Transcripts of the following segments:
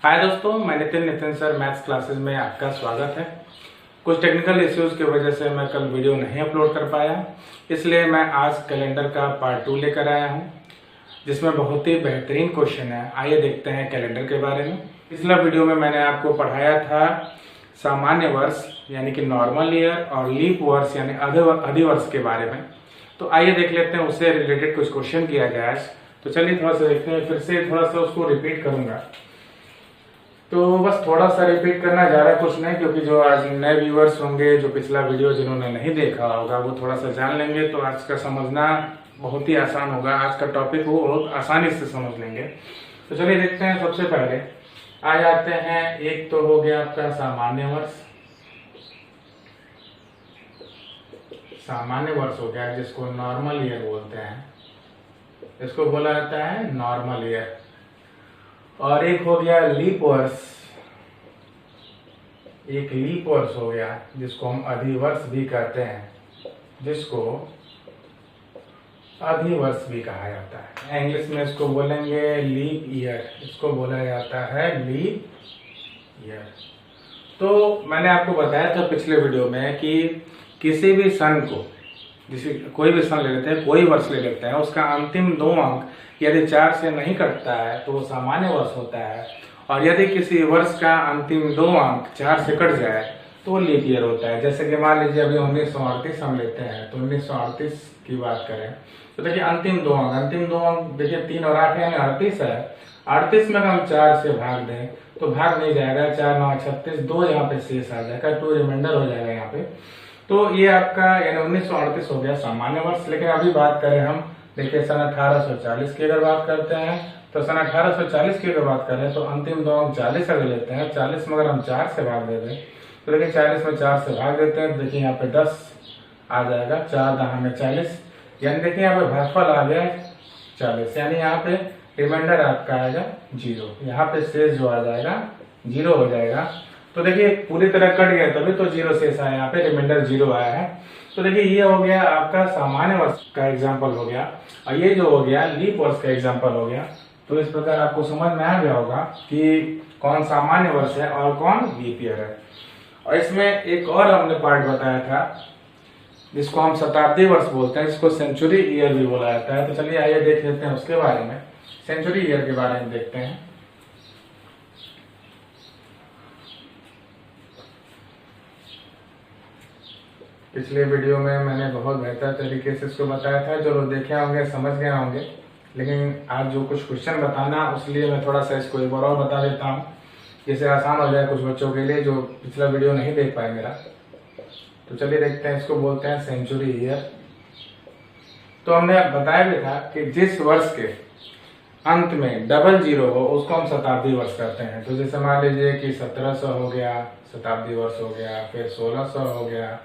हाय दोस्तों, मैं Nitin sir maths classes में आपका स्वागत है। कुछ टेक्निकल इश्यूज की वजह से मैं कल वीडियो नहीं अपलोड कर पाया, इसलिए मैं आज कैलेंडर का पार्ट 2 लेकर आया हूं, जिसमें बहुत ही बेहतरीन क्वेश्चन है। आइए देखते हैं कैलेंडर के बारे में। पिछला वीडियो में मैंने आपको पढ़ाया था सामान्य वर्ष यानी कि नॉर्मल ईयर और लीप वर्ष यानी अधिवर्ष के बारे में। तो आइए देख लेते हैं, उससे रिलेटेड कुछ क्वेश्चन किया गया है। तो चलिए थोड़ा सा देखते हैं, फिर से थोड़ा सा उसको रिपीट करूंगा। तो बस थोड़ा सा रिपीट करना, ज़्यादा कुछ नहीं, क्योंकि जो आज नए व्यूअर्स होंगे जो पिछला वीडियो जिन्होंने नहीं देखा होगा वो थोड़ा सा जान लेंगे, तो आज का समझना बहुत ही आसान होगा। आज का टॉपिक वो बहुत आसानी से समझ लेंगे। तो चलिए देखते हैं। सबसे पहले आ जाते हैं, एक तो हो गया आपका सामान्य वर्ष। सामान्य वर्ष हो गया जिसको नॉर्मल ईयर बोलते हैं, इसको बोला जाता है नॉर्मल ईयर। और एक हो गया लीप वर्ष, एक लीप वर्ष हो गया जिसको हम अधिवर्ष भी कहते हैं, जिसको अधिवर्ष भी कहा जाता है। इंग्लिश में इसको बोलेंगे लीप ईयर, इसको बोला जाता है लीप ईयर। तो मैंने आपको बताया था पिछले वीडियो में कि किसी भी सन को, जैसे कोई भी सन ले लेते हैं, कोई वर्ष ले लेते हैं, उसका अंतिम 2 अंक यदि 4 से नहीं कटता है तो वो सामान्य वर्ष होता है, और यदि किसी वर्ष का अंतिम 2 अंक 4 से कट जाए तो वो लीप ईयर होता है। जैसे कि मान लीजिए अभी 1938 हम लेते हैं, तो 1938 की बात करें तो देखिए अंतिम 2 अंक देखिए 3 और 8 यानी 38 है। 38 में हम 4 से भाग दें तो भाग नहीं जाएगा, 4 9 36, 2 यहाँ पे शेष आ जाएगा, 2 रिमाइंडर हो जाएगा यहाँ पे। तो ये आपका यानी 1938 हो गया सामान्य वर्ष। लेकिन अभी बात करें हम, देखिए सन 1840 की अगर बात करते हैं, तो सन 1840 की अगर बात करें तो अंतिम 2 अंक 40 अगर लेते हैं, 40 में अगर हम 4 से भाग दे दें तो देखिए 40 में 4 से भाग देते हैं, देखिए यहाँ पे 10 आ जाएगा, 4 10 में 40, यानी देखिए यहाँ पे भागफल आ गया 40, यानी यहाँ पे रिमाइंडर आपका आएगा 0, यहाँ पे शेष जो आ जाएगा 0 हो जाएगा। तो देखिए पूरी तरह कट गया तभी तो 0 शेष आया, यहाँ पे रिमाइंडर 0 आया है। तो देखिए ये हो गया आपका सामान्य वर्ष का एग्जाम्पल हो गया, और ये जो हो गया लीप वर्ष का एग्जाम्पल हो गया। तो इस प्रकार आपको समझ में आ गया होगा कि कौन सामान्य वर्ष है और कौन लीप ईयर है। और इसमें एक और हमने पार्ट बताया था जिसको हम शताब्दी वर्ष बोलते हैं, जिसको सेंचुरी ईयर भी बोला जाता है। तो चलिए आइए देख लेते हैं उसके बारे में, सेंचुरी ईयर के बारे में देखते हैं। पिछले वीडियो में मैंने बहुत बेहतर तरीके से इसको बताया था, जो लोग देखे होंगे समझ गए होंगे। लेकिन आज जो कुछ क्वेश्चन बताना, उसलिए मैं थोड़ा सा इसको एक बार और बता देता हूँ, जिससे आसान हो जाए कुछ बच्चों के लिए जो पिछला वीडियो नहीं देख पाए मेरा। तो चलिए देखते हैं, इसको बोलते हैं सेंचुरी ईयर। तो हमने बताया भी था कि जिस वर्ष के अंत में डबल 0 हो उसको हम शताब्दी वर्ष कहते हैं। तो जैसे मान लीजिए कि 1700 हो गया शताब्दी वर्ष हो गया, फिर 1600 हो गया,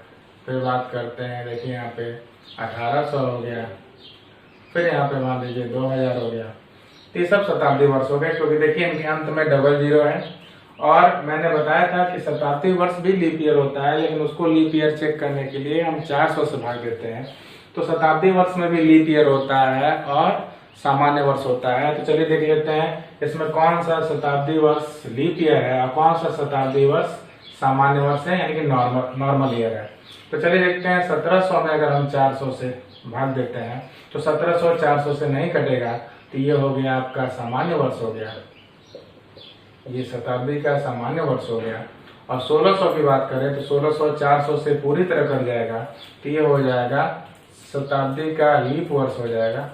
फिर बात करते हैं देखिए यहाँ पे 1800 हो गया, फिर यहाँ पे मान लीजिए 2000 हो गया। तो ये सब शताब्दी वर्ष हो गए, क्योंकि देखिए इनके अंत में डबल 0 है। और मैंने बताया था कि शताब्दी वर्ष भी लीप ईयर होता है, लेकिन उसको लीप ईयर चेक करने के लिए हम 400 से भाग देते हैं। तो शताब्दी वर्ष में भी लीप ईयर होता है और सामान्य वर्ष होता है। तो चलिए देख लेते हैं इसमें कौन सा शताब्दी वर्ष लीप ईयर है और कौन सा शताब्दी वर्ष सामान्य वर्ष है, यानी कि नॉर्मल ईयर है। तो चलिए देखते हैं, 1700 में अगर हम 400 से भाग देते हैं तो 1700 400 से नहीं कटेगा, तो ये हो गया आपका सामान्य वर्ष हो गया, ये शताब्दी का सामान्य वर्ष हो गया। और 1600 की बात करें तो 1600 400 से पूरी तरह कट जाएगा, तो ये हो जाएगा शताब्दी का लीप वर्ष हो जाएगा,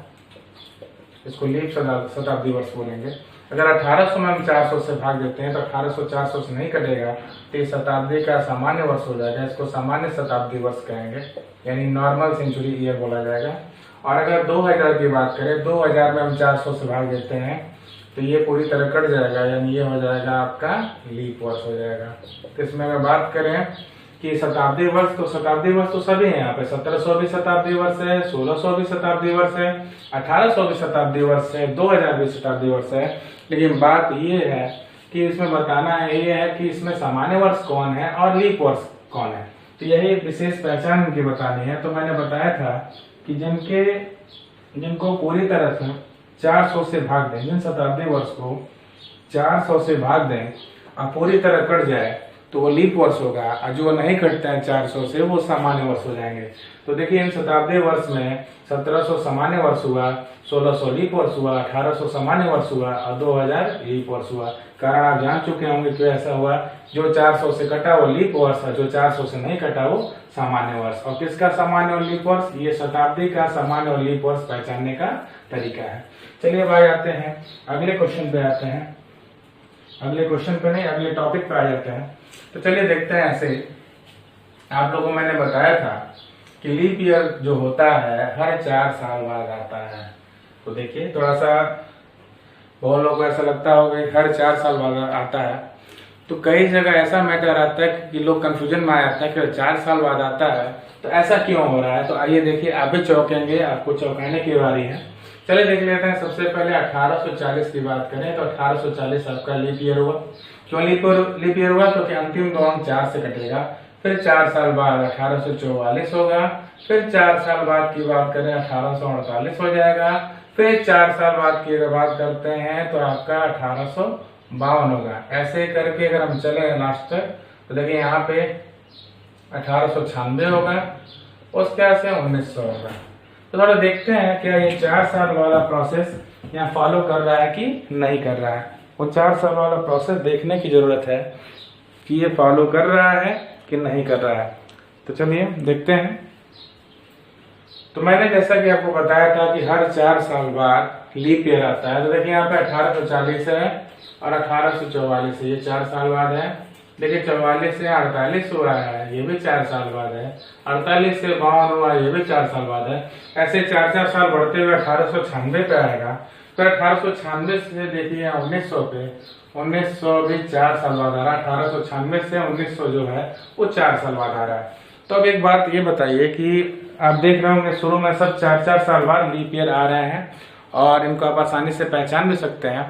इसको लीप शताब्दी वर्ष बोलेंगे। अगर 1800 में हम 400 से भाग देते हैं तो 1800 400 से नहीं कटेगा, तो ये शताब्दी का सामान्य वर्ष हो जाएगा, इसको सामान्य शताब्दी वर्ष कहेंगे, यानी नॉर्मल सेंचुरी ईयर बोला जाएगा। और अगर 2000 की बात करें, 2000 में हम 400 से भाग देते हैं तो ये पूरी तरह कट जाएगा, यानी ये हो जाएगा आपका लीप वर्ष हो जाएगा। तो इसमें अगर बात करें कि शताब्दी वर्ष, तो शताब्दी वर्ष तो सभी है यहाँ पे, 1700 भी शताब्दी वर्ष है, 1600 भी शताब्दी वर्ष है, 1800 भी शताब्दी वर्ष है, 2000 भी शताब्दी वर्ष है। लेकिन बात ये है कि इसमें बताना है ये है कि इसमें सामान्य वर्ष कौन है और लीप वर्ष कौन है। तो यही विशेष पहचान इनकी बतानी है। तो मैंने बताया था कि जिनको पूरी तरह से 400 से भाग दें, जिन शताब्दी वर्ष को 400 से भाग दें और पूरी तरह कट जाए तो वो लीप वर्ष होगा, और जो नहीं कटते हैं 400 से वो सामान्य वर्ष हो जाएंगे। तो देखिए इन शताब्दी वर्ष में 1700 सामान्य वर्ष हुआ, 1600 लीप वर्ष हुआ, 1800 सामान्य वर्ष हुआ और 2000 लीप वर्ष हुआ। कारण आप जान चुके होंगे क्यों ऐसा हुआ। जो 400 से कटा वो लीप वर्ष है, जो 400 से नहीं कटा वो सामान्य वर्ष। और किसका सामान्य और लीप वर्ष? ये शताब्दी का सामान्य और लीप वर्ष पहचानने का तरीका है। चलिए भाई आते हैं अगले क्वेश्चन पे, आते हैं अगले क्वेश्चन पे नहीं, अगले टॉपिक पे आ जाते हैं। तो चलिए देखते हैं। ऐसे आप लोगों को मैंने बताया था कि लीप ईयर जो होता है हर 4 साल बाद आता है। तो देखिए थोड़ा सा बहुत लोगों को ऐसा लगता होगा कि हर 4 साल बाद आता है, तो कई जगह ऐसा मैटर आता है कि लोग कंफ्यूजन में आ जाते हैं कि 4 साल बाद आता है तो ऐसा क्यों हो रहा है। तो आइए देखिए, आप भी चौंकेंगे, आपको चौंकाने की बारी है। चलिए देख लेते हैं। सबसे पहले 1840 की बात करें तो 1840 आपका लीप ईयर हुआ। क्यों लीप ईयर हुआ? क्योंकि अंतिम 2 अंक 4 से कटेगा। फिर 4 साल बाद 1844 होगा। फिर 4 साल बाद की बात करें 1848 हो जाएगा। फिर 4 साल बाद की बात करते हैं तो आपका 1852 होगा। ऐसे करके अगर हम चले लास्ट तक तो देखिए यहाँ पे 1896 होगा, उसके बाद से 1900 होगा। तो थोड़ा देखते हैं क्या ये 4 साल वाला प्रोसेस यहाँ फॉलो कर रहा है कि नहीं कर रहा है। वो 4 साल वाला प्रोसेस देखने की जरूरत है कि ये फॉलो कर रहा है कि नहीं कर रहा है। तो चलिए देखते हैं। तो मैंने जैसा कि आपको बताया था कि हर 4 साल बाद लीप ईयर आता है। तो देखिए यहाँ पे 1840 है और 1844 है, ये 4 साल बाद है। देखिए 44 से 48 हुआ है, ये भी 4 साल बाद है। 48 से 52 हुआ, ये भी 4 साल बाद है। ऐसे 4 साल बढ़ते हुए 1896 पे आएगा। फिर 1896 से देखिए 1900 पे, 1900 भी 4 साल बाद आ रहा है। 1896 से 1900 जो है वो 4 साल बाद आ रहा है। तो अब एक बात ये बताइए कि आप देख रहे होंगे शुरू में सब 4 साल बाद लीप ईयर आ रहे हैं और इनको आप आसानी से पहचान भी सकते हैं।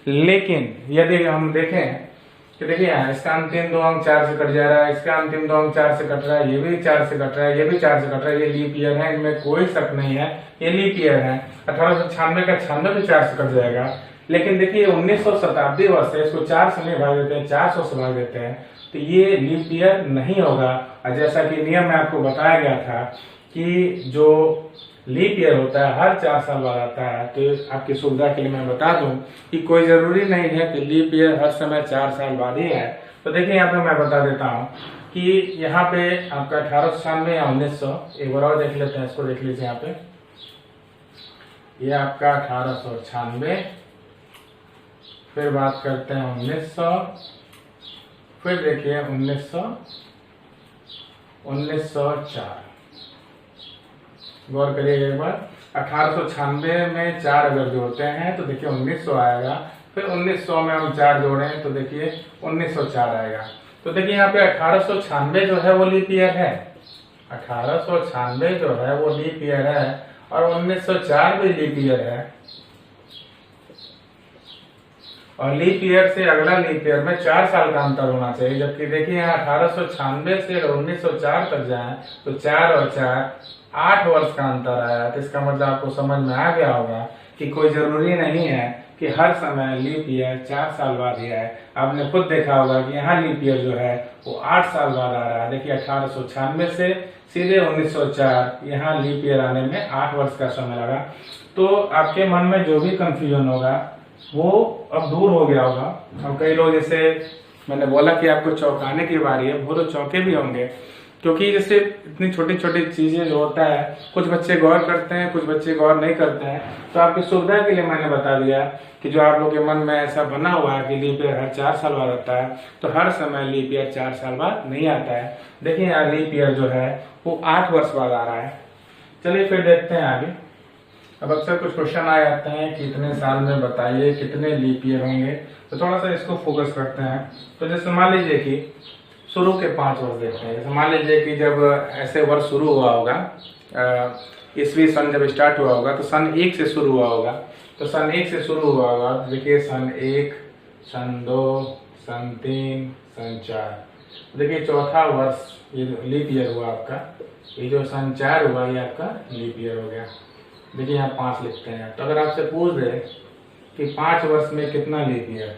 लेकिन यदि हम देखें कि देखिए यहाँ इसका अंतिम 2 अंक 4 से कट जा रहा है, इसका अंतिम 2 अंक 4 से कट रहा है, ये भी 4 से कट रहा है, ये भी 4 से कट रहा है, ये लीप ईयर है, इनमें कोई शक नहीं है, ये लीप ईयर है। 1896 का 96 भी 4 से कट जाएगा। लेकिन देखिए 1900 शताब्दी वर्ष है, इसको 4 से नहीं भाग देते हैं, 400 से भाग देते हैं, तो ये लीप ईयर नहीं होगा। और जैसा कि नियम में आपको बताया गया था कि जो लीप ईयर होता है हर 4 साल बाद आता है। तो आपकी सुविधा के लिए मैं बता दूं कि कोई जरूरी नहीं है कि लीप ईयर हर समय 4 साल बाद ही है। तो देखिए यहाँ पे मैं बता देता हूँ कि यहाँ पे आपका 1896 या 1900, एक बार और देख लेते हैं, इसको देख लीजिए यहाँ पे, ये आपका 1896, फिर बात करते हैं 1900, फिर देखिए 1904। गौर करिएगा एक बार, 1896 में 4 अगर जोड़ते हैं तो देखिए 1900 आएगा। फिर 1900 में हम 4 जोड़ें तो देखिए 1904 आएगा। तो देखिए यहाँ पे 1896 जो है वो लीप ईयर है, 1896 जो है वो लीप ईयर है और 1904 भी लीप ईयर है। और लीप ईयर से अगला लीप ईयर में 4 साल का अंतर होना चाहिए। जबकि देखिए यहाँ 1896 से अगर 1904 तक जाए तो 4 और 4 8 वर्ष का अंतर आया। तो इसका मतलब आपको समझ में आ गया होगा कि कोई जरूरी नहीं है कि हर समय लीप ईयर 4 साल बाद ही आए। आपने खुद देखा होगा कि यहाँ लीप ईयर जो है वो 8 साल बाद आ रहा है। देखिए 1896 से सीधे 1904, यहाँ लीप ईयर आने में 8 वर्ष का समय लगा। तो आपके मन में जो भी कंफ्यूजन होगा वो अब दूर हो गया होगा। और कई लोग, जैसे मैंने बोला कि आपको चौंकाने की बारी है, वो तो चौंके भी होंगे, क्योंकि जैसे इतनी छोटी छोटी चीजें जो होता है कुछ बच्चे गौर करते हैं, कुछ बच्चे गौर नहीं करते हैं। तो आपकी सुविधा के लिए मैंने बता दिया कि जो आप लोगों के मन में ऐसा बना हुआ है कि लीप ईयर हर 4 साल बाद आता है, तो हर समय लीप ईयर 4 साल बाद नहीं आता है। देखिए यहाँ लीप ईयर जो है वो 8 वर्ष बाद आ रहा है। चलिए फिर देखते हैं आगे। अब अक्सर कुछ क्वेश्चन आ जाते हैं कि इतने साल में बताइए कितने लीप ईयर होंगे, तो थोड़ा सा इसको फोकस करते हैं। तो जैसे मान लीजिए कि शुरू के 5 वर्ष देखते हैं। जैसे मान लीजिए कि जब ऐसे वर्ष शुरू हुआ होगा, ईस्वी सन जब स्टार्ट हुआ होगा तो सन 1 से शुरू हुआ होगा। तो सन 1 से शुरू हुआ होगा, देखिए सन 1, सन 2, सन 3, सन 4। देखिए चौथा वर्ष ये लीप ईयर हुआ आपका। ये जो सन 4 हुआ ये आपका लीप ईयर हो गया। देखिए यहाँ 5 लिखते हैं। तो अगर आपसे पूछ दे कि 5 वर्ष में कितना लीप ईयर,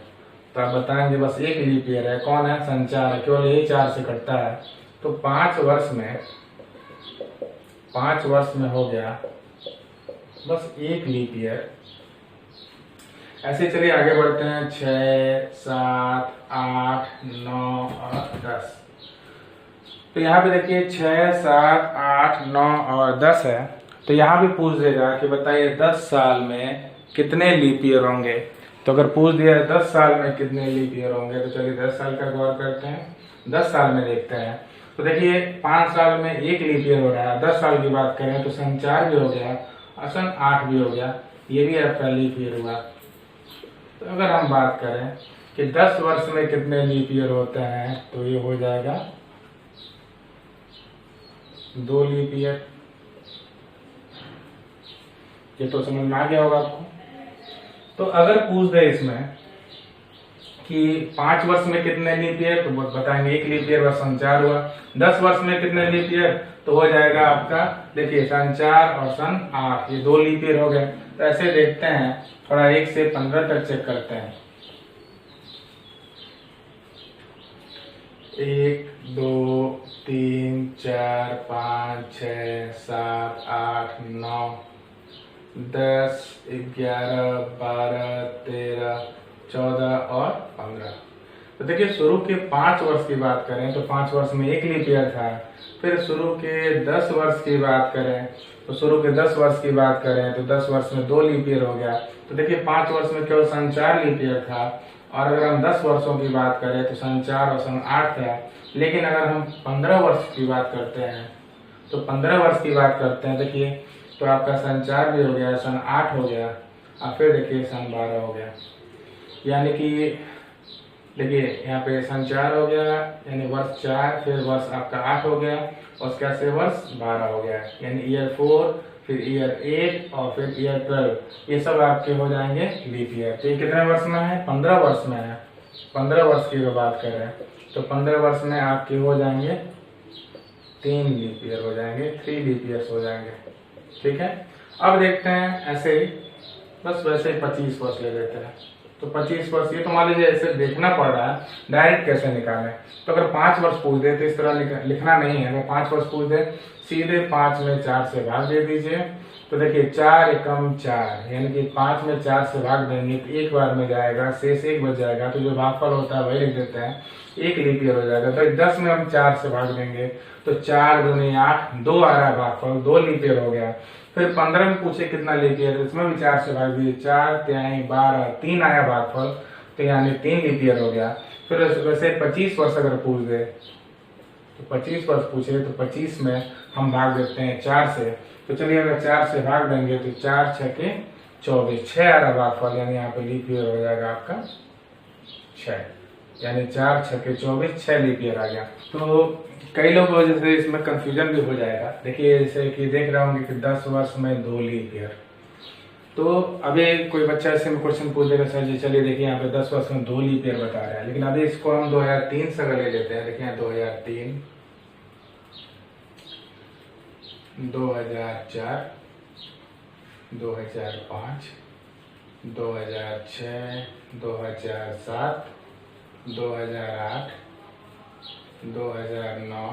तो आप बताएंगे बस एक लीप ईयर है, कौन है, सन 4 है, केवल यही 4 से कटता है। तो 5 वर्ष में हो गया बस एक लीप ईयर। ऐसे चलिए आगे बढ़ते हैं, 6, 7, 8, 9 और 10। तो यहाँ पे देखिए 6, 7, 8, 9 और 10 है। तो यहाँ भी पूछ देगा कि बताइए 10 साल में कितने लीप ईयर होंगे। तो अगर पूछ दिया 10 साल में कितने लीप ईयर होंगे, तो चलिए 10 साल का गौर करते हैं। 10 साल में देखते हैं। तो देखिए 5 साल में एक लीप ईयर हो रहा है। 10 साल की बात करें तो सन 4 भी हो गया और सन 8 भी हो गया, ये भी आपका लीप ईयर हुआ। तो अगर हम बात करें कि 10 वर्ष में कितने लीप ईयर होते हैं, तो ये हो जाएगा 2 लीप ईयर। ये तो समझ में आ गया होगा आपको। तो अगर पूछ दे इसमें कि 5 वर्ष में कितने लीप ईयर, तो बताएंगे एक लीप ईयर बस सन 4 हुआ। 10 वर्ष में कितने लीप ईयर, तो हो जाएगा आपका देखिए सन 4 और सन 8, ये 2 लीप ईयर हो गए। तो ऐसे देखते हैं, थोड़ा 1 से 15 तक चेक करते हैं। 1, 2, 3, 4, 5, 6, 7, 8, 9, 10, 11, 12, 13, 14 और 15। तो देखिए शुरू के 5 वर्ष की बात करें तो 5 वर्ष में एक लीप ईयर था। फिर शुरू के 10 वर्ष की बात करें तो शुरू के 10 वर्ष की बात करें तो 10 वर्ष में 2 लीप ईयर हो गया। तो देखिए 5 वर्ष में केवल सन 4 लीप ईयर था। और अगर हम 10 वर्षों की बात करें तो सन 4 और सन 8 था। लेकिन अगर हम 15 वर्ष की बात करते हैं तो 15 वर्ष की बात करते हैं, देखिए तो आपका सन 4 भी हो गया, सन 8 हो गया और फिर देखिए सन 12 हो गया। यानी कि देखिए यहाँ पे सन 4 हो गया, यानी वर्ष 4, फिर वर्ष आपका 8 हो गया और उसके बाद से वर्ष 12 हो गया, यानी ईयर 4, फिर ईयर 8 और फिर ईयर 12, ये सब आपके हो जाएंगे लीप ईयर। तो ये कितने वर्ष में है, 15 वर्ष में है। 15 वर्ष की बात कर रहे हैं तो 15 वर्ष में आपके हो जाएंगे 3 लीप ईयर हो जाएंगे, 3 लीप ईयर्स हो जाएंगे। ठीक है, अब देखते हैं ऐसे ही, बस वैसे ही 25 वर्ष ले लेते हैं। तो 25 वर्ष, ये तो मान लीजिए ऐसे देखना पड़ रहा है डायरेक्ट कैसे निकालें। तो अगर 5 वर्ष पूछ दे तो इस तरह लिखना नहीं है। अगर 5 वर्ष पूछ दे सीधे 5 में 4 से भाग दे दीजिए। तो देखिए 4 एकम 4, यानी कि 5 में 4 से भाग देंगे तो एक बार में जाएगा, शेष 1 बच जाएगा। तो जो भागफल होता है वही लिख देते हैं, 1 लीप ईयर हो जाएगा। तो 10 में हम 4 से भाग देंगे तो 4 दूनी 8, 2 आ रहा है भागफल, 2 लीप ईयर हो गया। फिर 15 में पूछे कितना लीप ईयर, इसमें भी 4 से भाग दिए, 4 तिहाई 12, 3 आया भागफल, तो यानी 3 लीप ईयर हो गया। फिर वैसे 25 वर्ष अगर पूछ दे तो 25 वर्ष पूछे तो 25 में हम भाग देते हैं 4 से। तो चलिए अगर 4 से भाग देंगे तो 4 6 के 24, 6 आ रहा भागफल, यानी यहाँ पे लीप ईयर हो जाएगा आपका 6, यानी 4 6 के 24, 6 लीप ईयर आ गया। तो कई लोग वजह से इसमें कंफ्यूजन भी हो जाएगा। देखिए जैसे कि देख रहा होंगे कि 10 वर्ष में 2 लीप ईयर। तो अभी कोई बच्चा ऐसे में क्वेश्चन पूछ देगा, सर जी चलिए देखिए यहाँ पे 10 वर्ष में 2 लीप ईयर बता रहा है, लेकिन अभी इसको हम 2003 से अगर ले लेते हैं, देखिए 2003, 2004, 2005, 2006, 2007, 2008, 2009,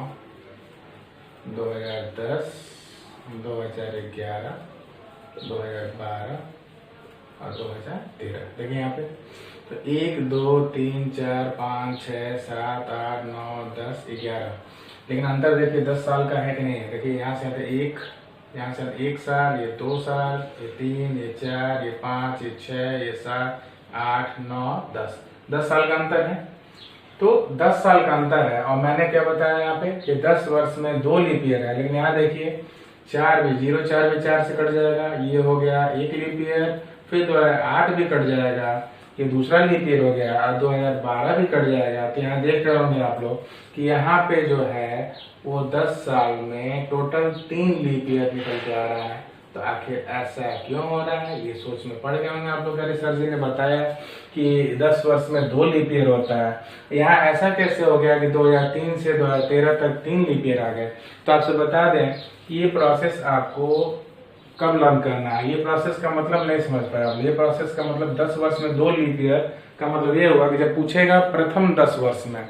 2010, 2011, 2012 और 2013। देखिए यहाँ पे तो 1 2 3 4 5 6 7 8 9 10 11, लेकिन अंतर देखिए 10 साल का है कि नहीं है। देखिए यहाँ से आते 1, यहाँ से 1 साल, ये 2 साल, ये 3, ये 4, ये 5, ये 6, ये 7 8 9 10 साल का अंतर है। तो 10 साल का अंतर है और मैंने क्या बताया यहाँ पे कि 10 वर्ष में 2 लीप ईयर है। लेकिन यहाँ देखिए 4 भी 0, 4 भी 4 से कट जाएगा, ये हो गया 1 लीप ईयर। फिर 2008 भी कट जाएगा, ये दूसरा लीप ईयर हो गया, और 2012 भी कट जाएगा। तो यहाँ देख रहे होंगे आप लोग कि यहाँ पे जो है वो 10 साल में टोटल 3 लीप ईयर निकल के आ रहा है। तो आखिर ऐसा क्यों हो रहा है, ये सोच में पड़ गए होंगे आप लोग। सर जी ने बताया कि 10 वर्ष में 2 लीप ईयर होता है, यहाँ ऐसा कैसे हो गया कि 2003 से 2013 तक 3 लीप ईयर आ गए। तो आपसे बता दें कि ये प्रोसेस आपको कब लर्न करना है। ये प्रोसेस का मतलब नहीं समझ पाया आप। ये प्रोसेस का मतलब 10 वर्ष में 2 लीप ईयर का मतलब ये हुआ कि जब पूछेगा प्रथम 10 वर्ष में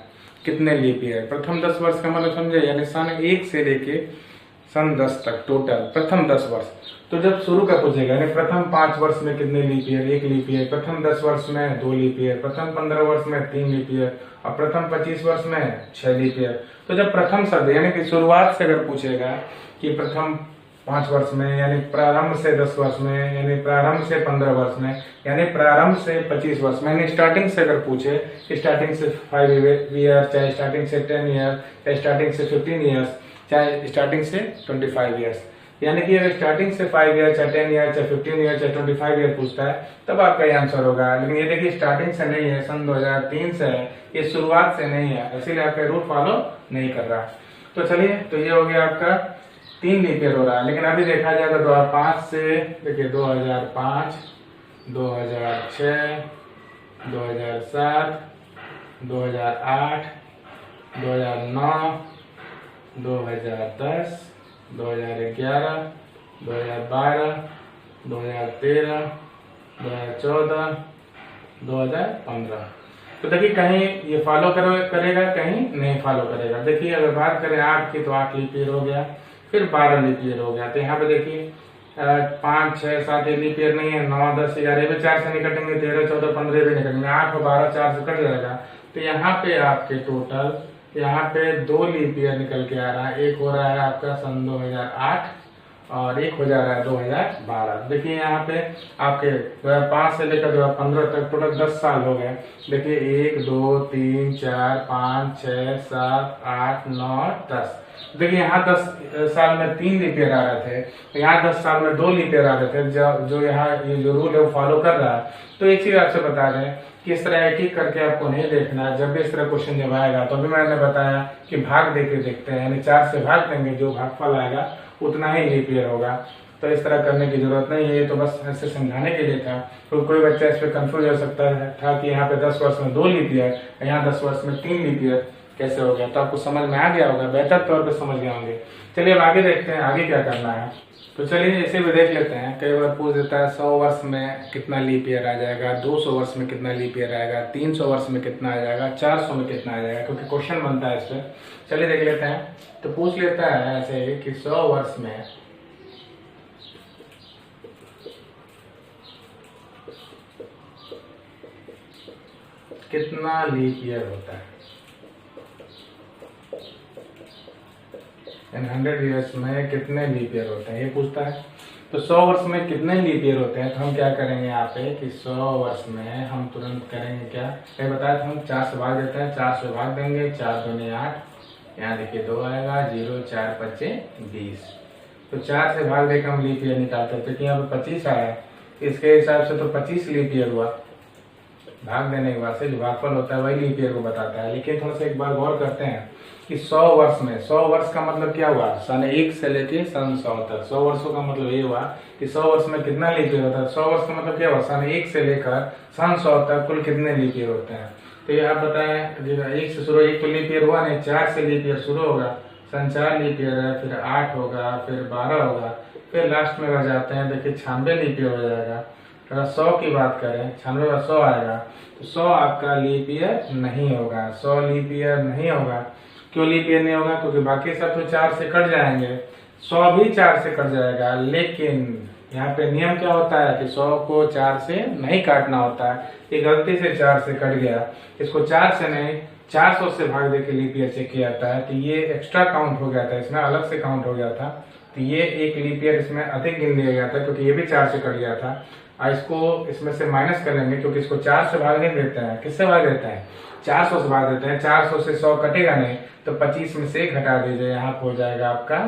कितने लीप ईयर, प्रथम 10 वर्ष का मतलब समझे, यानी सन 1 से लेके सन 10 तक टोटल प्रथम 10 वर्ष। तो जब शुरू का पूछेगा यानी प्रथम 5 वर्ष में कितने लीप ईयर, 1 लीप ईयर, प्रथम 10 वर्ष में 2 लीप ईयर, प्रथम 15 वर्ष में 3 लीप ईयर और प्रथम 25 वर्ष में 6 लीप ईयर। तो जब प्रथम शब्द यानी कि शुरुआत से अगर पूछेगा कि प्रथम 5 वर्ष में, यानी प्रारंभ से 10 वर्ष में, यानी प्रारंभ से 15 वर्ष में, यानी प्रारंभ से 25 वर्ष में, यानी स्टार्टिंग से अगर पूछे कि स्टार्टिंग से 5 ईयर, चाहे स्टार्टिंग से 10 ईयर, चाहे स्टार्टिंग से 15 ईयर्स, चाहे स्टार्टिंग से 25 ईयर्स, यानी कि अगर स्टार्टिंग से 5 ईयर, चाहे 10 ईयर, चाहे 15 ईयर, चाहे 25 ईयर पूछता है तब आपका ये आंसर होगा। लेकिन ये देखिए स्टार्टिंग से नहीं है, सन 2003 से है, ये शुरुआत से नहीं है, इसीलिए आपका रूल फॉलो नहीं कर रहा। तो चलिए, तो ये हो गया आपका 3 लीप ईयर हो रहा है। लेकिन अभी देखा जाए तो 2005 से देखिए 2005, 2006, 2007, 2008, 2009, 2010, 2011, 2012, 2013, 2014, 2015। तो देखिए कहीं ये फॉलो करेगा, कहीं नहीं फॉलो करेगा। देखिए अगर बात करें 8 की तो 8 लीप ईयर हो गया, फिर 12 लीप ईयर हो गया। तो यहाँ पे देखिए 5, 6, 7 ये लीप ईयर नहीं है, 9, 10, 11 भी 4 से नहीं कटेंगे, 13, 14, 15 भी नहीं कटेंगे, 8 और 12 4 से कट जाएगा। तो यहाँ पे आपके टोटल यहाँ पे 2 लीप ईयर निकल के आ रहा है। एक हो रहा है आपका सन 2008 और एक हो जा रहा है 2012। देखिए यहाँ पे आपके 2005 से लेकर 2015 तक टोटल 10 साल हो गए। देखिए 1, 2, 3, 4, 5, 6, 7, 8, 9, 10। देखिए यहाँ 10 साल में 3 लीप ईयर आ रहे थे, तो यहाँ 10 साल में 2 लीप ईयर आ रहे थे। जो यहाँ ये जो रूल है वो फॉलो कर रहा है। तो एक चीज आपसे बता दें कि इस तरह एक एक करके आपको नहीं देखना है। जब भी इस तरह क्वेश्चन जब आएगा तो अभी मैंने बताया कि भाग देके देखते हैं, यानी 4 से भाग देंगे, जो भागफल आएगा उतना ही लीप ईयर होगा। तो इस तरह करने की जरूरत नहीं है, ये तो बस ऐसे समझाने के लिए था। तो कोई बच्चा इस पर कंफ्यूज हो सकता था कि यहाँ पे 10 वर्ष में 2 लीप ईयर, यहाँ 10 वर्ष में 3 लीप ईयर कैसे हो गया। तो आपको समझ में आ गया होगा, बेहतर तौर पे समझ गए होंगे। चलिए अब आगे देखते हैं आगे क्या करना है। तो चलिए इसे भी देख लेते हैं। कई बार पूछ देता है 100 वर्ष में कितना लीप ईयर आ जाएगा, 200 वर्ष में कितना लीप ईयर आएगा, 300 वर्ष में कितना आ जाएगा, 400 में कितना आ जाएगा, क्योंकि क्वेश्चन बनता है इस पर। चलिए देख लेते हैं। तो पूछ लेता है ऐसे कि 100 वर्ष में कितना लीप ईयर होता है, 100 ईयर्स में कितने लीप ईयर होते हैं, ये पूछता है। तो 100 वर्ष में कितने लीप ईयर होते हैं, तो हम क्या करेंगे यहाँ पे कि 100 वर्ष में हम तुरंत करेंगे क्या, ये बताया था हम 4 से भाग देते हैं, 4 से भाग देंगे, 4 दूनी 8, यहाँ देखिए 2 आएगा, 0, 4, 5, 20। तो 4 से भाग देकर हम लीप ईयर निकालते हैं, क्योंकि यहाँ पे 25 आया, इसके हिसाब से तो 25 लीप ईयर हुआ। भाग देने के बाद से जो भागफल होता है वही लीप ईयर को बताता है। लेकिन थोड़ा सा एक बार गौर करते हैं कि 100 वर्ष में, 100 वर्ष का मतलब क्या हुआ, सन 1 से लेके सन 100 तक। 100 वर्षों का मतलब ये हुआ कि 100 वर्ष में कितना लीप ईयर होता है। 100 वर्ष का मतलब क्या हुआ, सन 1 से लेकर सन 100 तक कुल कितने लीप ईयर होते हैं। तो ये आप बताएं, 1 से शुरू, 1 तो लीप ईयर हुआ नहीं, 4 से लीप ईयर शुरू होगा, सन 4 लीप ईयर है, फिर 8 होगा, फिर 12 होगा, फिर लास्ट में रह जाते हैं देखिए 96 लीप ईयर हो जाएगा। अगर 100 की बात करें, 96 का 100 आएगा, तो 100 आपका लीप ईयर नहीं होगा। 100 लीप ईयर नहीं होगा। क्यों लीप ईयर नहीं होगा, क्योंकि बाकी सब तो 4 से कट जाएंगे, 100 भी 4 से कट जाएगा। लेकिन यहाँ पे नियम क्या होता है कि 100 को 4 से नहीं काटना होता है। ये गलती से 4 से कट गया, इसको 4 से नहीं 400 से भाग दे के लीप ईयर चेक किया जाता है। तो ये एक्स्ट्रा काउंट हो गया था, इसमें अलग से काउंट हो गया था। तो ये एक लीप ईयर इसमें अधिक गिन लिया गया था, क्योंकि ये भी 4 से कट गया था। इसको इसमें से माइनस कर लेंगे, क्योंकि इसको 4 से भाग नहीं देते हैं। किससे भाग देते हैं, 400 से भाग देते हैं। 400 से 100 कटेगा नहीं, तो 25 में से घटा दीजिए, यहाँ हो जाएगा आपका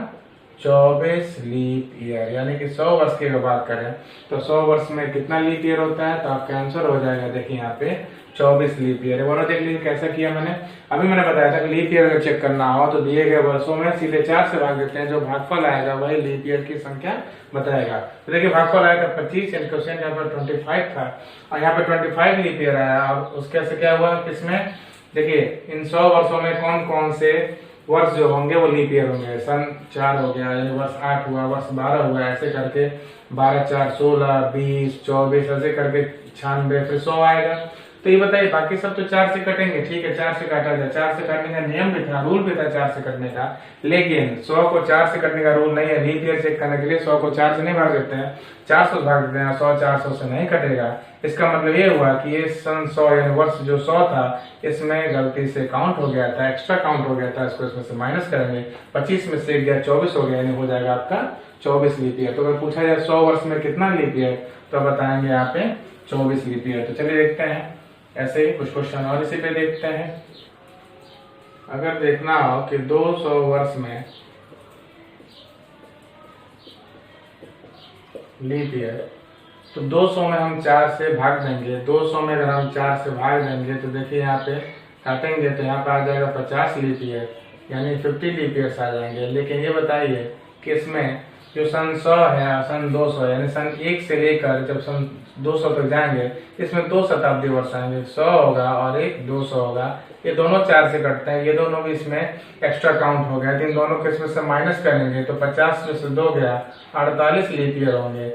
24 लीप ईयर। यानी कि 100 वर्ष की अगर बात करें तो 100 वर्ष में कितना लीप ईयर होता है, तो आपका आंसर हो जाएगा देखिए यहाँ पे 24 लीप ईयर है। बोलो देख लीजिए कैसा किया मैंने। अभी मैंने बताया था कि लीप ईयर अगर चेक करना हो तो दिए गए वर्षों में सीधे 4 से भाग देते हैं, जो भागफल आएगा वही लीप ईयर की संख्या बताएगा। तो देखिए भागफल आया था 25, यानी क्वेश्चन यहाँ पर 25 था और यहाँ पे 25 लीप ईयर आया। अब उसके से क्या हुआ, किसमें देखिए इन 100 वर्षों में कौन कौन से वर्ष जो होंगे वो लीप ईयर होंगे। सन 4 हो गया, यानी वर्ष 8 हुआ, वर्ष 12 हुआ, ऐसे करके 12 4 16 20 24 ऐसे करके 96 फिर 100 आएगा। तो ये बताइए बाकी सब तो 4 से कटेंगे, ठीक है 4 से काटा जाए, 4 से काटने का नियम भी था, रूल भी था 4 से कटने का, लेकिन 100 को 4 से कटने का रूल नहीं है। लीप ईयर चेक करने के लिए 100 को 4 से नहीं भाग देते हैं, 400 से भाग देते हैं, 100 400 से नहीं कटेगा। इसका मतलब ये हुआ कि ये सन 100 यानी वर्ष जो 100 था इसमें गलती से काउंट हो गया था, एक्स्ट्रा काउंट हो गया था, इसको इसमें से माइनस करेंगे, 25 में से गया 24 हो गया, यानी हो जाएगा आपका 24 लीप ईयर। तो अगर पूछा जाए 100 वर्ष में कितना लीप ईयर, तो बताएंगे यहाँ पे 24 लीप ईयर। तो चलिए देखते हैं ऐसे ही कुछ क्वेश्चन और इसी पे देखते हैं। अगर देखना हो कि 200 वर्ष में लीप ईयर, तो 200 में हम 4 से भाग देंगे, 200 में अगर हम 4 से भाग देंगे तो देखिए यहाँ पे काटेंगे तो यहाँ पे आ जाएगा 50 लीप ईयर, यानी 50 लीप ईयर्स आ जाएंगे। लेकिन ये बताइए कि इसमें जो सन 100 है, सन 200 यानी सन 1 से लेकर जब सन 200 तक जाएंगे, इसमें 2 शताब्दी वर्ष आएंगे, 100 होगा और एक 200 होगा। ये दोनों 4 से कटते हैं, ये दोनों भी इसमें एक्स्ट्रा काउंट हो गया, इन दोनों को इसमें से माइनस करेंगे तो 50 में से 2 गया, 48 लीप ईयर होंगे,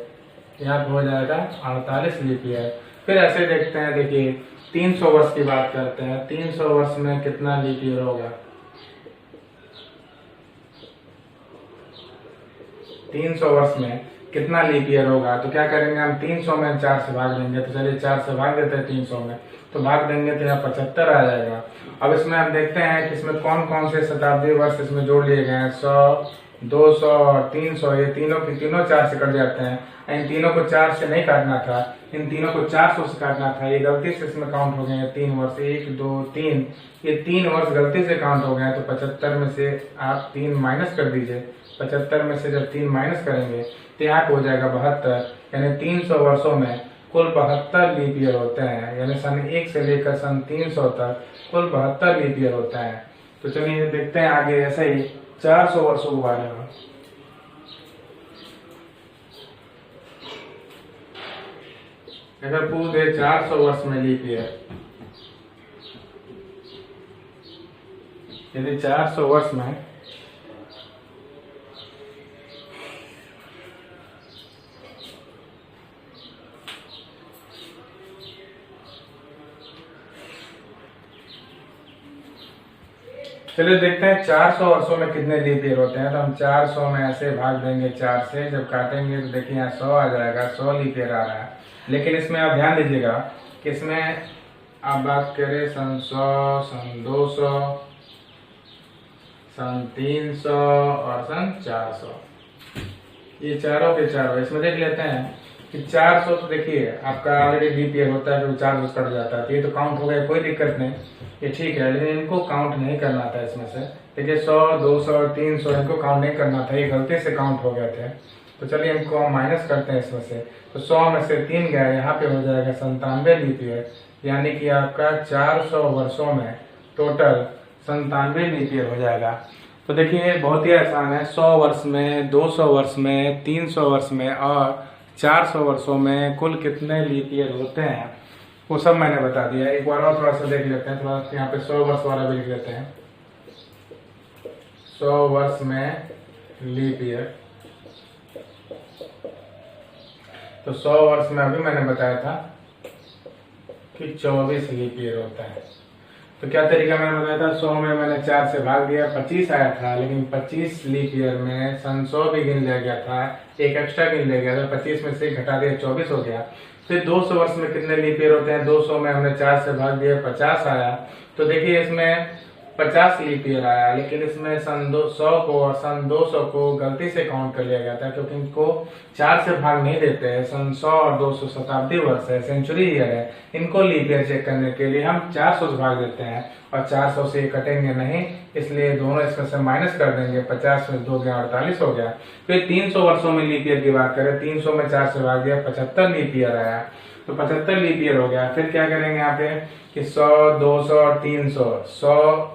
यहाँ पे हो जाएगा 48 लीप ईयर। फिर ऐसे देखते हैं, देखिए 300 वर्ष की बात करते हैं, 300 वर्ष में कितना लीप ईयर होगा, 300 वर्ष में कितना लीप ईयर होगा। तो क्या करेंगे हम 300 में 4 से भाग देंगे, तो चलिए 4 से भाग देते हैं 300 में, तो भाग देंगे तो यहाँ 75 आ जाएगा। अब इसमें हम देखते हैं कि इसमें कौन कौन से शताब्दी वर्ष इसमें जोड़ लिए गए हैं, 100 200 और 300, ये तीनों की तीनों 4 से कट जाते हैं। इन तीनों को 4 से नहीं काटना था, इन तीनों को 400 से काटना था, ये गलती से इसमें काउंट हो गए हैं 3 वर्ष, 1 2 3, ये 3 वर्ष गलती से काउंट हो गए हैं। तो 75 में से आप 3 माइनस कर दीजिए, 75 में से जब 3 माइनस करेंगे तो यहाँ पे हो जाएगा 72, यानी 300 वर्षों में कुल 72 लीप ईयर होते हैं, यानी सन 1 से लेकर सन 300 तक कुल 72 लीप ईयर होता है। तो चलिए देखते हैं आगे ऐसे ही 400 वर्षों के बारे में। अगर पूछ दे 400 वर्ष में लीप ईयर, यदि 400 वर्ष में चलिए देखते हैं 400 वर्षों में कितने लीप ईयर होते हैं। तो हम 400 में ऐसे भाग देंगे 4 से, जब काटेंगे तो देखिए यहाँ 100 आ जाएगा, 100 लीप ईयर आ रहा है। लेकिन इसमें आप ध्यान दीजिएगा कि इसमें आप बात करें सन 100, सन 200, सन 300 और सन 400, ये चारों के चारों इसमें देख लेते हैं कि 400 तो देखिए आपका ऑलरेडी लीप ईयर होता है, जो 400 कट जाता है, तो ये तो काउंट हो गया, कोई दिक्कत नहीं, ये ठीक है। लेकिन इनको काउंट नहीं करना था इसमें से, देखिए 100 200 और 300 इनको काउंट नहीं करना था, ये गलती से काउंट हो गए थे। तो चलिए इनको हम माइनस करते हैं इसमें से, तो 100 में से 3 गया, यहाँ पे हो जाएगा 97 लीप ईयर, यानी कि आपका 400 वर्षों में टोटल 97 लीप ईयर हो जाएगा। तो देखिए बहुत ही आसान है, 100 वर्ष में, 200 वर्ष में, 300 वर्ष में और 400 वर्षों में कुल कितने लीप ईयर होते हैं वो सब मैंने बता दिया। एक बार और थोड़ा सा देख लेते हैं, थोड़ा यहाँ पे 100 वर्ष वाला भी लिख लेते हैं। 100 वर्ष में लीप ईयर, तो 100 वर्ष में अभी मैंने बताया था कि 24 लीप ईयर होता है। तो क्या तरीका मैंने बताया था, 100 में मैंने 4 से भाग दिया, 25 आया था, लेकिन 25 लीप ईयर में सन 100 भी गिन लिया गया था, एक एक्स्ट्रा गिन लिया गया था, 25 में से घटा दिया 24 हो गया। फिर 200 वर्ष में कितने लीप ईयर होते हैं, 200 में हमने 4 से भाग दिया, 50 आया। तो देखिए इसमें 50 लीप ईयर आया, लेकिन इसमें सन 100 को और सन 200 को गलती से काउंट कर लिया गया था, क्योंकि इनको 4 से भाग नहीं देते हैं। सन 100 और 200 शताब्दी वर्ष है, सेंचुरी ईयर है, इनको लीप ईयर चेक करने के लिए हम 400 से भाग देते हैं और 400 से कटेंगे नहीं, इसलिए दोनों इसमें से माइनस कर देंगे, 50 में 2 गया 48 हो गया। फिर 300 वर्षों में लीप ईयर की बात करें, 300 में 4 से भाग दिया, 75 लीप ईयर आया। तो 75 लीप ईयर हो गया। फिर क्या करेंगे यहाँ पे कि 100, 200 और 300। 100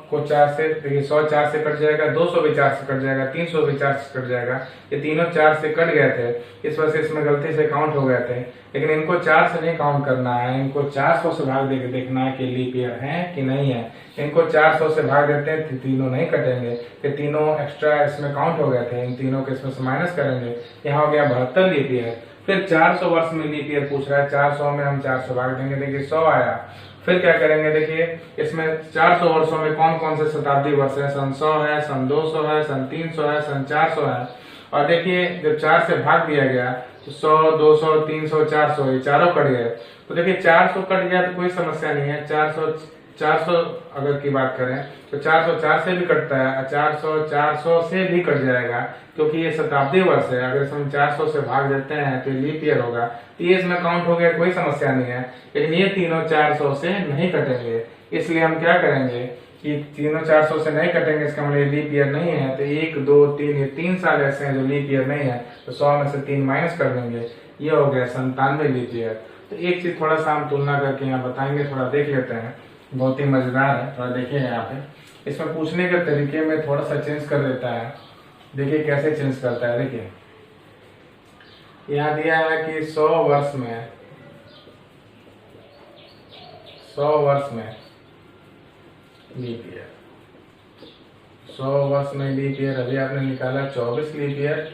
को 4 से, देखिए 100 4 से कट जाएगा, 200 भी 4 से कट जाएगा, 300 भी 4 से कट जाएगा। ये तीनों 4 से कट गए थे, इस वजह से इसमें गलती से काउंट हो गए थे। लेकिन इनको 4 से नहीं काउंट करना है, इनको 400 से भाग देकर देखना है कि लीप ईयर है कि नहीं है। इनको 400 से भाग देते हैं तो तीनों नहीं कटेंगे, कि तीनों एक्स्ट्रा इसमें काउंट हो गए थे, इन तीनों के इसमें से माइनस करेंगे। यहाँ हो गया 72 लीप ईयर। फिर 400 वर्ष में लीप ईयर पूछ रहा है, 400 में हम 400 भाग देंगे, देखिए 100 आया। फिर क्या करेंगे, देखिए इसमें 400 वर्षों में कौन कौन से शताब्दी वर्ष है, सन 100 है, सन 200 है, सन 300 है, सन 400 है। और देखिए जब 4 से भाग दिया गया तो 100, 200, 300, 400 ये चारों कट गए। तो देखिए 400 कट गया तो कोई समस्या नहीं है। 400 अगर की बात करें तो 400 4 से भी कटता है, 400 400 से भी कट जाएगा, क्योंकि ये शताब्दी वर्ष है। अगर हम 400 से भाग देते हैं तो लीप ईयर होगा, तो ये इसमें काउंट हो गया, कोई समस्या नहीं है। लेकिन ये तीनों 400 से नहीं कटेंगे, इसलिए हम क्या करेंगे कि तीनों 400 से नहीं कटेंगे, इसका मतलब लीप ईयर नहीं है। तो 1, 2, 3, ये 3 साल ऐसे हैं जो लीप ईयर नहीं है, तो 100 में से 3 माइनस कर देंगे, ये हो गया 97 लीप ईयर। तो एक चीज थोड़ा सा हम तुलना करके यहाँ बताएंगे, थोड़ा देख लेते हैं, बहुत ही मजेदार है। थोड़ा देखिए यहाँ पे इसमें पूछने के तरीके में थोड़ा सा चेंज कर देता है, देखिए कैसे चेंज करता है। देखिए यहाँ दिया है कि 100 वर्ष में, 100 वर्ष में लीप ईयर, 100 वर्ष में लीप ईयर अभी आपने निकाला 24 लीप ईयर,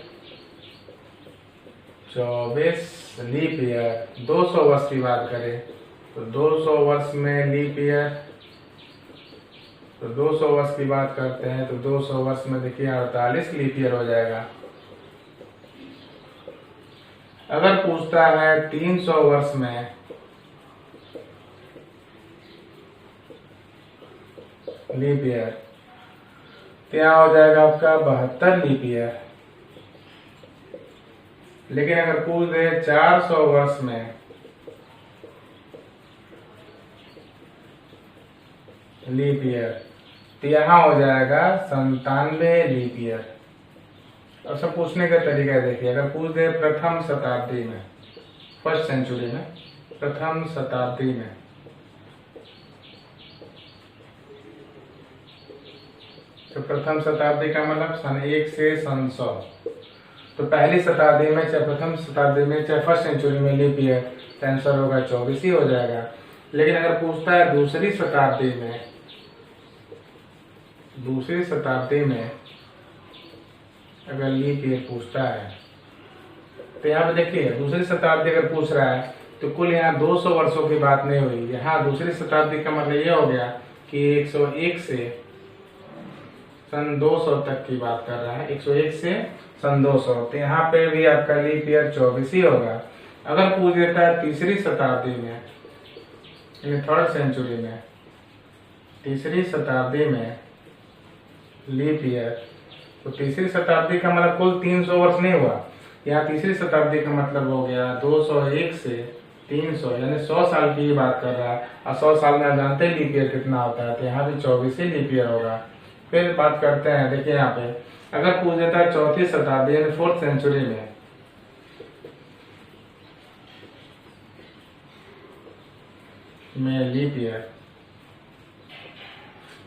24 लीप ईयर। 200 वर्ष की बात करें तो 200 वर्ष में लीप ईयर, तो 200 वर्ष की बात करते हैं तो 200 वर्ष में देखिए 48 लीप ईयर हो जाएगा। अगर पूछता है 300 वर्ष में लीप ईयर, तो यहाँ हो जाएगा आपका 72 लीप ईयर। लेकिन अगर पूछ दे 400 वर्ष में लीप ईयर, तो यहाँ हो जाएगा 97 लीप ईयर। अब सब पूछने का तरीका देखिए, अगर पूछ दे प्रथम शताब्दी में, फर्स्ट सेंचुरी में, प्रथम शताब्दी में, तो प्रथम शताब्दी का मतलब सन 1 से सन 100। तो पहली शताब्दी में चाहे प्रथम शताब्दी में चाहे फर्स्ट सेंचुरी में लीप ईयर, तो आंसर होगा 24 ही हो जाएगा। लेकिन अगर पूछता है दूसरी शताब्दी में, दूसरी शताब्दी में अगर लीप ईयर पूछता है, तो यहाँ पे देखिए दूसरी शताब्दी अगर पूछ रहा है तो कुल यहाँ 200 वर्षों की बात नहीं हुई। यहाँ दूसरी शताब्दी का मतलब ये हो गया कि 101 से सन 200 तक की बात कर रहा है, 101 से सन 200। तो यहाँ पे भी आपका लीप ईयर 24 ही होगा। अगर पूछ देता है तीसरी शताब्दी में, यानी थर्ड सेंचुरी में, तीसरी शताब्दी में लीप ईयर, तो तीसरी शताब्दी का मतलब कुल 300 वर्ष नहीं हुआ। यहाँ तीसरी शताब्दी का मतलब हो गया 201 से 300, यानी 100 साल की बात कर रहा है। और 100 साल में जानते हैं लीप ईयर कितना होता है, तो यहाँ भी 24 ही लीप ईयर होगा। फिर बात करते हैं, देखिए यहाँ पे अगर पूछ देता है चौथी शताब्दी यानी फोर्थ सेंचुरी में लीप ईयर,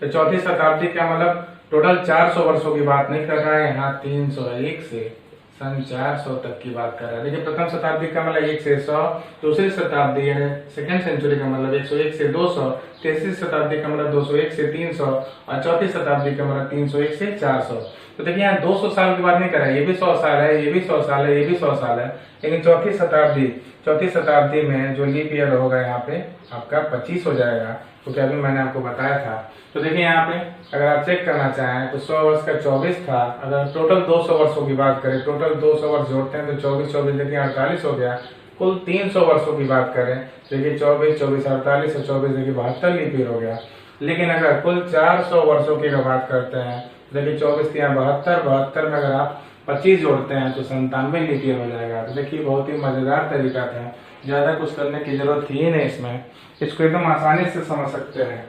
तो चौथी शताब्दी का मतलब टोटल 400 वर्षों की बात नहीं कर रहा है, यहाँ 301 से सन 400 तक की बात कर रहा है। देखिए प्रथम शताब्दी का मतलब 1 से 100, दूसरी शताब्दी यानी सेकेंड सेंचुरी का मतलब 101 से 200, तीसरी शताब्दी का मतलब 201 से 300 और चौथी शताब्दी का मतलब 301 से 400। तो देखिए यहाँ 200 साल की बात नहीं कर रहा है, ये भी 100 साल है, ये भी 100 साल है, ये भी 100 साल है। लेकिन चौथी शताब्दी में जो लीप ईयर होगा यहाँ पे आपका 25 हो जाएगा, क्योंकि अभी मैंने आपको बताया था। तो देखिए यहाँ पे अगर आप चेक करना चाहें तो 100 वर्ष का 24 था। अगर टोटल 200 वर्षों की बात करें, टोटल 200 वर्ष जोड़ते हैं तो 24 देखिए 48 हो गया। कुल 300 वर्षों की बात करें, देखिए 24, 48 और 24 देखिए 72 लीप ईयर हो गया। लेकिन अगर कुल 400 वर्षों की बात करते हैं, देखिए 24 यहाँ 72 में अगर आप 25 जोड़ते हैं तो 97 लीप ईयर हो जाएगा। तो देखिए बहुत ही मजेदार तरीका था, ज्यादा कुछ करने की जरूरत थी ही नहीं इसमें, इसको एकदम आसानी से समझ सकते हैं।